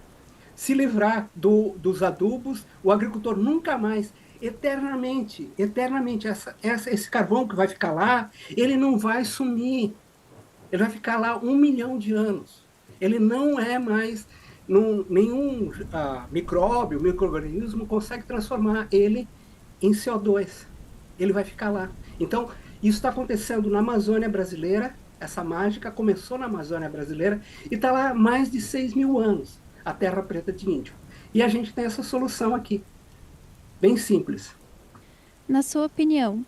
se livrar dos adubos, o agricultor nunca mais, eternamente, esse carvão que vai ficar lá, ele não vai sumir, ele vai ficar lá 1 milhão de anos. Ele não é mais, nenhum microorganismo consegue transformar ele em CO2. Ele vai ficar lá. Então, isso está acontecendo na Amazônia brasileira, essa mágica começou na Amazônia brasileira e está lá há mais de 6 mil anos, a terra preta de índio. E a gente tem essa solução aqui, bem simples. Na sua opinião,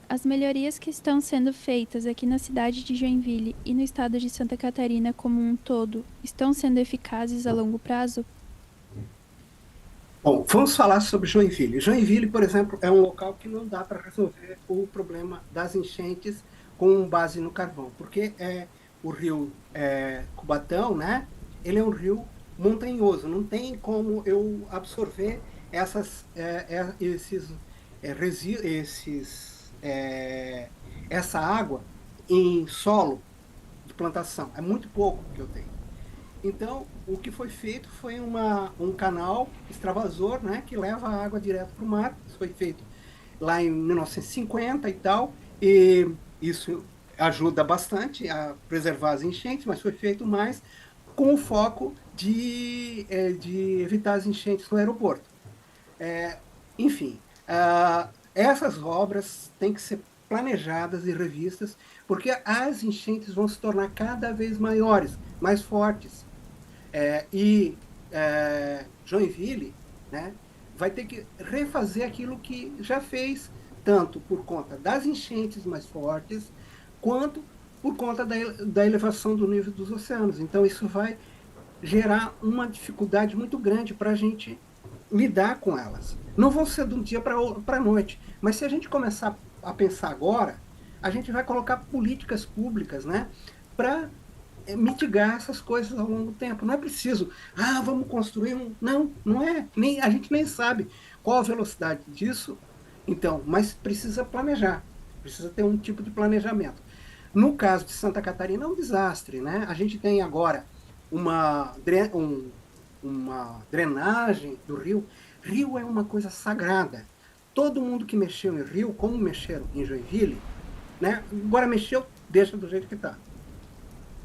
as melhorias que estão sendo feitas aqui na cidade de Joinville e no estado de Santa Catarina como um todo estão sendo eficazes a longo prazo? Bom, vamos falar sobre Joinville. Joinville, por exemplo, é um local que não dá para resolver o problema das enchentes com base no carvão, porque o rio Cubatão, né? Ele é um rio montanhoso, não tem como eu absorver essa água em solo de plantação. É muito pouco que eu tenho. Então, o que foi feito foi um canal extravasor, né, que leva a água direto para o mar. Isso foi feito lá em 1950 e tal, e isso ajuda bastante a preservar as enchentes, mas foi feito mais com o foco de evitar as enchentes no aeroporto. Enfim, essas obras têm que ser planejadas e revistas, porque as enchentes vão se tornar cada vez maiores, mais fortes. Joinville, né, vai ter que refazer aquilo que já fez, tanto por conta das enchentes mais fortes, quanto por conta da elevação do nível dos oceanos. Então, isso vai gerar uma dificuldade muito grande para a gente lidar com elas. Não vão ser de um dia para a noite, mas se a gente começar a pensar agora, a gente vai colocar políticas públicas, né, para mitigar essas coisas ao longo do tempo. Não é preciso, vamos construir um... Não, não é. A gente nem sabe qual a velocidade disso, então, mas precisa planejar, precisa ter um tipo de planejamento. No caso de Santa Catarina, é um desastre, né? A gente tem agora uma drenagem do rio. Rio é uma coisa sagrada. Todo mundo que mexeu em rio, como mexeram em Joinville, né? Agora mexeu, deixa do jeito que está.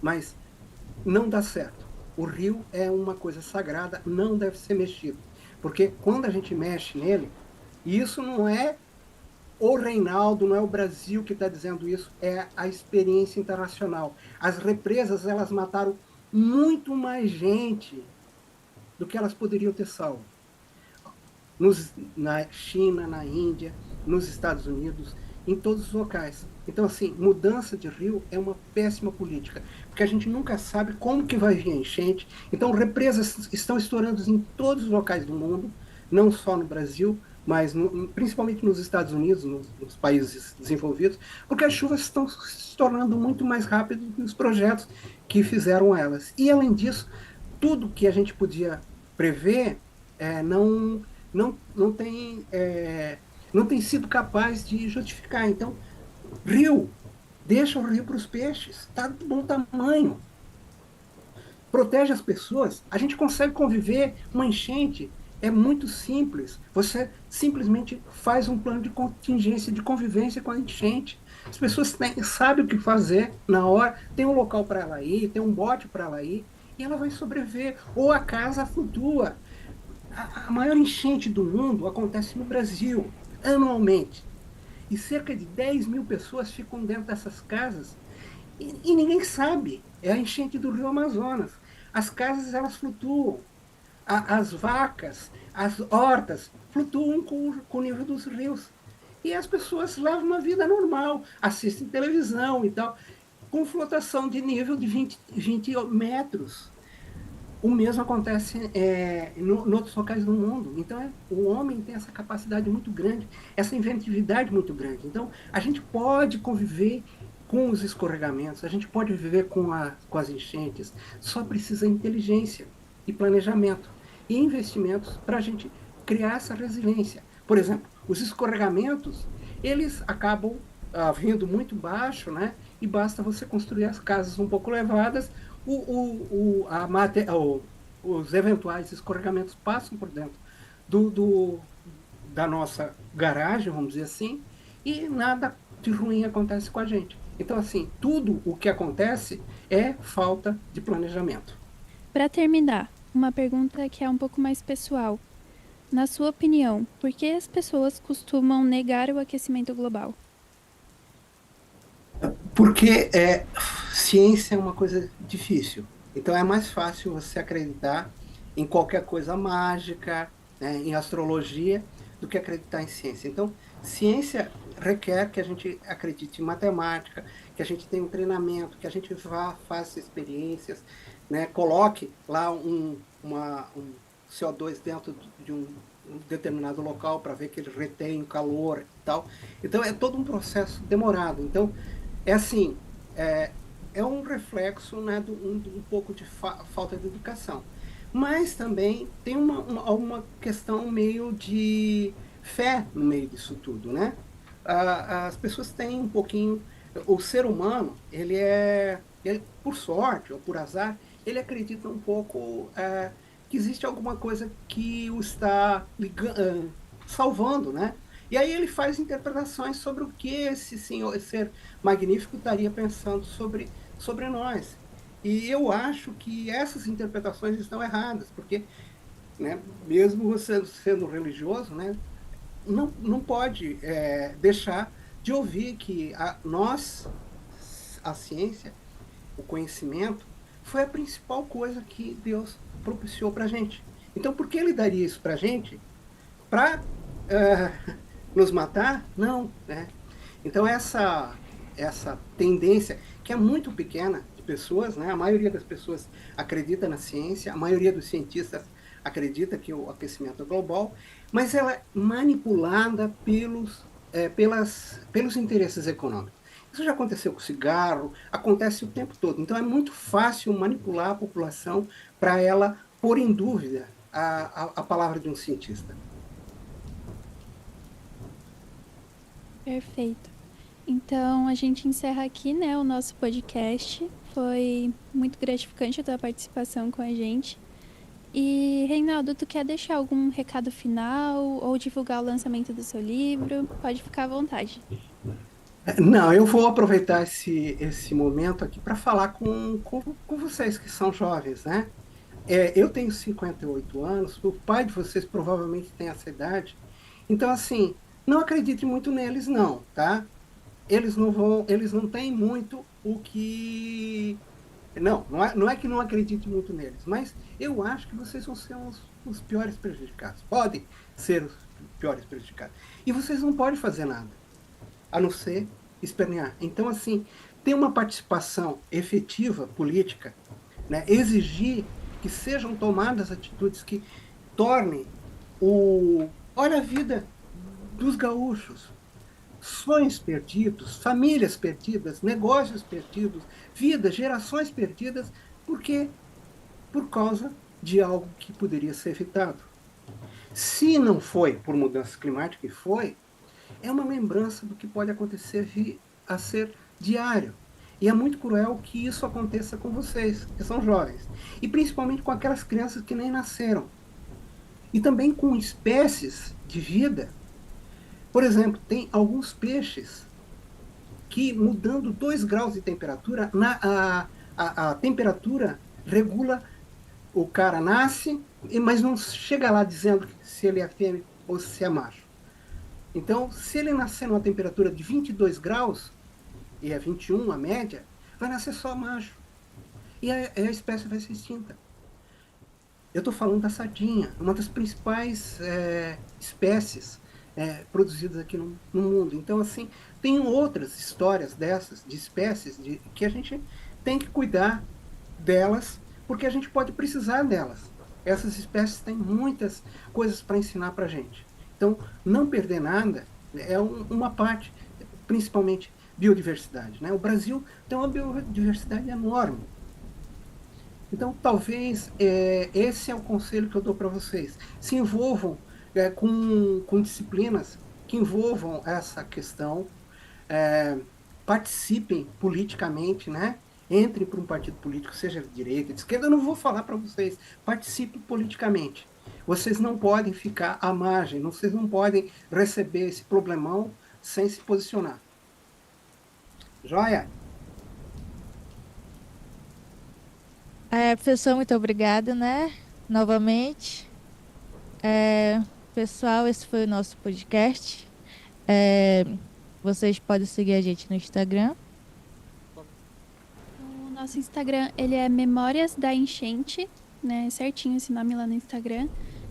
Mas não dá certo. O rio é uma coisa sagrada, não deve ser mexido. Porque quando a gente mexe nele, isso não é o Reinaldo, não é o Brasil que está dizendo isso, é a experiência internacional. As represas, elas mataram muito mais gente do que elas poderiam ter salvo. Na China, na Índia, nos Estados Unidos, em todos os locais. Então, assim, mudança de rio é uma péssima política, porque a gente nunca sabe como que vai vir a enchente. Então, represas estão estourando em todos os locais do mundo, não só no Brasil, mas principalmente nos Estados Unidos, nos países desenvolvidos, porque as chuvas estão se tornando muito mais rápido do que os projetos que fizeram elas. E, além disso, tudo que a gente podia prever não tem sido capaz de justificar. Então, rio deixa o rio para os peixes, está de bom tamanho. Protege as pessoas, a gente consegue conviver. Uma enchente é muito simples. Você simplesmente faz um plano de contingência, de convivência com a enchente. As pessoas sabem o que fazer na hora, tem um local para ela ir, tem um bote para ela ir, e ela vai sobreviver. Ou a casa flutua. A maior enchente do mundo acontece no Brasil, anualmente. E cerca de 10 mil pessoas ficam dentro dessas casas e ninguém sabe. É a enchente do Rio Amazonas. As casas, elas flutuam. As vacas, as hortas flutuam com o nível dos rios. E as pessoas levam uma vida normal, assistem televisão e tal, com flotação de nível de 20 metros. O mesmo acontece em outros locais do mundo. Então, o homem tem essa capacidade muito grande, essa inventividade muito grande. Então, a gente pode conviver com os escorregamentos, a gente pode viver com as enchentes, só precisa inteligência e planejamento e investimentos para a gente criar essa resiliência. Por exemplo, os escorregamentos, eles acabam vindo muito baixo, né? E basta você construir as casas um pouco elevadas, os eventuais escorregamentos passam por dentro do, do, da nossa garagem, vamos dizer assim, e nada de ruim acontece com a gente. Então, assim, tudo o que acontece é falta de planejamento. Para terminar, uma pergunta que é um pouco mais pessoal. Na sua opinião, por que as pessoas costumam negar o aquecimento global? Porque ciência é uma coisa difícil. Então é mais fácil você acreditar em qualquer coisa mágica, né, em astrologia, do que acreditar em ciência. Então, ciência requer que a gente acredite em matemática, que a gente tenha um treinamento, que a gente vá, faça experiências, né, coloque lá um CO2 dentro de um determinado local para ver que ele retém o calor e tal. Então, é todo um processo demorado. Então, é assim, é um reflexo, né, um pouco de falta de educação. Mas também tem uma questão meio de fé no meio disso tudo, né? As pessoas têm um pouquinho... O ser humano, por sorte ou por azar, ele acredita um pouco que existe alguma coisa que o está salvando, né? E aí ele faz interpretações sobre o que esse senhor, esse ser magnífico estaria pensando sobre nós. E eu acho que essas interpretações estão erradas, porque, né, mesmo você sendo religioso, né, não pode deixar de ouvir que a ciência, o conhecimento, foi a principal coisa que Deus propiciou para a gente. Então, por que ele daria isso para a gente? Para nos matar? Não, né? Então essa tendência que é muito pequena de pessoas, né? A maioria das pessoas acredita na ciência, a maioria dos cientistas acredita que o aquecimento é global, mas ela é manipulada pelos interesses econômicos. Isso já aconteceu com o cigarro, acontece o tempo todo. Então é muito fácil manipular a população para ela pôr em dúvida a palavra de um cientista. Perfeito. Então a gente encerra aqui, né, o nosso podcast. Foi muito gratificante a tua participação com a gente. E, Reinaldo, tu quer deixar algum recado final ou divulgar o lançamento do seu livro? Pode ficar à vontade. Não, eu vou aproveitar esse momento aqui para falar com vocês que são jovens, né? Eu tenho 58 anos, o pai de vocês provavelmente tem essa idade. Então, assim, não acredite muito neles, não, tá? Eles não têm muito o que... Não é que não acredite muito neles, mas eu acho que vocês vão ser os piores prejudicados. Podem ser os piores prejudicados. E vocês não podem fazer nada, a não ser espernear. Então, assim, ter uma participação efetiva política, né? Exigir que sejam tomadas atitudes que tornem olha a vida dos gaúchos, sonhos perdidos, famílias perdidas, negócios perdidos, vidas, gerações perdidas, porque por causa de algo que poderia ser evitado. Se não foi por mudança climática, e foi, é uma lembrança do que pode acontecer a ser diário. E é muito cruel que isso aconteça com vocês, que são jovens. E principalmente com aquelas crianças que nem nasceram. E também com espécies de vida. Por exemplo, tem alguns peixes que, mudando 2 graus de temperatura, a temperatura regula, o cara nasce, mas não chega lá dizendo se ele é fêmea ou se é macho. Então, se ele nascer numa temperatura de 22 graus, e é 21 a média, vai nascer só macho. E a espécie vai ser extinta. Eu estou falando da sardinha, uma das principais espécies produzidas aqui no mundo. Então, assim, tem outras histórias dessas, de espécies, que a gente tem que cuidar delas, porque a gente pode precisar delas. Essas espécies têm muitas coisas para ensinar para a gente. Então, não perder nada é uma parte, principalmente biodiversidade. Né? O Brasil tem uma biodiversidade enorme. Então, talvez esse é o conselho que eu dou para vocês. Se envolvam com disciplinas que envolvam essa questão, é, participem politicamente, né? Entrem para um partido político, seja de direita, de esquerda, eu não vou falar para vocês. Participem politicamente. Vocês não podem ficar à margem, vocês não podem receber esse problemão sem se posicionar. Joia? Professor, muito obrigada, né? Novamente. Pessoal, esse foi o nosso podcast. Vocês podem seguir a gente no Instagram. O nosso Instagram, ele é Memórias da Enchente, né? Certinho esse nome lá no Instagram,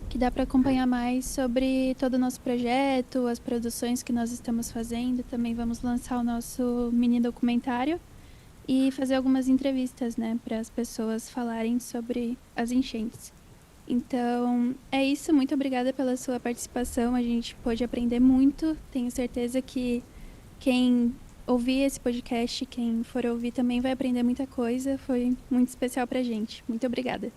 que dá para acompanhar mais sobre todo o nosso projeto, as produções que nós estamos fazendo. Também vamos lançar o nosso mini documentário e fazer algumas entrevistas, né, para as pessoas falarem sobre as enchentes. Então, é isso. Muito obrigada pela sua participação. A gente pôde aprender muito. Tenho certeza que quem ouvir esse podcast, quem for ouvir também vai aprender muita coisa. Foi muito especial pra gente. Muito obrigada.